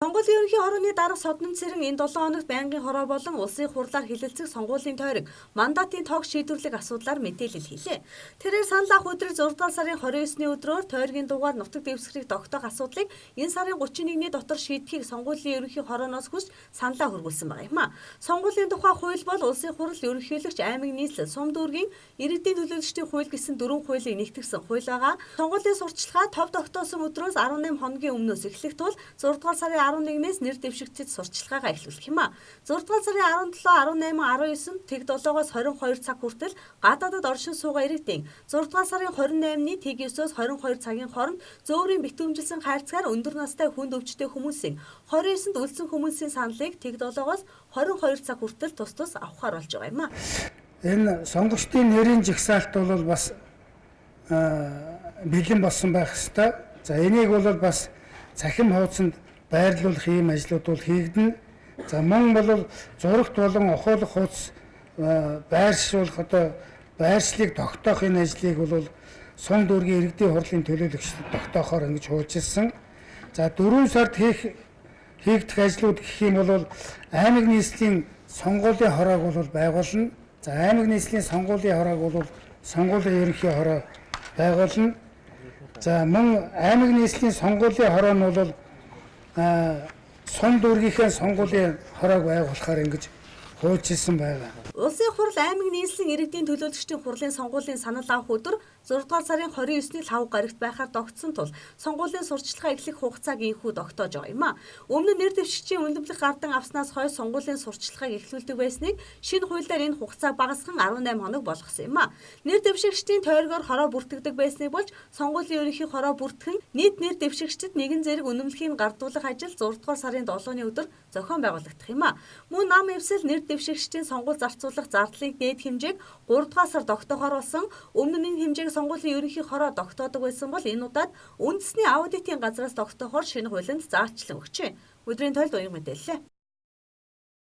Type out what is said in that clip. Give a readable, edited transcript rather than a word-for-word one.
Монголын ерөнхий хорооны дарга Содон Цэрэн энэ 7 хоногт байнгын хороо болон улсын хурлаар хилэлцэх сонгуулийн тойрог мандатын тоог шийдвэрлэх асуудлаар мэдээлэл хийлээ. Тэрээр санал авах өдөр 6 дугаар сарын 29-ны өдрөөр тойргийн дугаар нутаг дэвсгэрийг тогтоох асуудлыг энэ сарын 31-ний дотор шийдэхийг сонгуулийн ерөнхий хорооноос хүсч саналаа хөрвүүлсэн байгаа юм а. Сонгуулийн тухай хууль бол улсын хурал ерөнхийлөгч аймаг нийслэл сум дүүргийн иргэдийн төлөөлөгчдийн хууль гэсэн 4 хуулийг нэгтгэсэн хууль байгаа. Сонгуулийн сурталчилгаа тов тогтоосон өдрөөс 18 хоногийн өмнөөс эхлэх тул 6 дугаар сарын 11-ээс нэр дэвшигчид сурталчилгаагаа эхлүүлэх юм а. 6 дугаар сарын 17, 18, 19 тэг 7-оос 22 цаг хүртэл гадаадад оршин суугаа иргэдийн 6 дугаар сарын 28-ны тэг 9-өөс 22 цагийн хооронд зөөврийн битүүмжилсэн хайрцгаар өндөр настай хүнд өвчтэй хүмүүсийн 29-нд үлдсэн хүмүүсийн саналыг тэг 7-оос 22 цаг хүртэл тус тус авахар болж байгаа юм а. Энэ сонгогчдын нэрийн жагсаалт бол бас бэлэн болсон байх ёстой. За энийг бол бас цахим хуудсанд байрлуулах ийм ажлууд бол хийгдэнэ. За мөн бол зурагт болон ухуулах хуудас байршуулах байршлыг тогтоох энэ ажлыг бол сум дүүргийн иргэдийн хурлын төлөөлөгчдөд тогтоохоор ингэж хуульчилсан. За 4 сард хийгдэх ажлууд гэх юм бол аймаг нийслэлийн сонгуулийн хороог бол байгуулна. За аймаг нийслэлийн сонгуулийн хороог бол сонгуулийн ерөнхий хороо байгуулна. За мөн аймаг нийслэлийн сонгуулийн хороо нь бол сум дүүргийнхээ сонгуулийн хороог байгуулахаар ингэж хуульчилсан байгаа. Улсын хурал аймаг нийслэлийн иргэдийн төлөөлөгчдийн хурлын сонгуулийн санал авах өдөр 6 дугаар сарын 29-ний 5 гарагт байхаар тогтсон тул сонгуулийн сурталчилгаа эхлэх хугацааг инхүү тогтоож байгаа юм а. Өмнө нь нэр дэвшигчийн үнэмлэх гардан авснаас хойш сонгуулийн сурталчилгааг эхлүүлдэг байсныг шинэ хуулиар энэ хугацааг багасган 18 хоног болгосон юм а. Нэр дэвшигчдийн тойргоор хороо бүртгэдэг байсныг болж сонгуулийн ерөнхий хороо бүртгэн нийт нэр дэвшигчдэд нэгэн зэрэг үнэмлэхийг гардуулах ажил 6 дугаар сарын 7-ны өдөр зохион байгуулагдах юм а. Мөн нам эвсэл нэр дэвшигчдийн сонгуул зарцуулах зардлын дээд хэмжээг 3 дугаар сар тогтоохоор болсон. Өмнө нь энэ хэмжээг сонгуулийн ерөнхий хороо тогтоодог байсан бол энэ удаад үндэсний аудитын газраас тогтоохоор шинэ хуулинд заачилан өгчээ. Өдрийн тойлд уян мэдээллээ.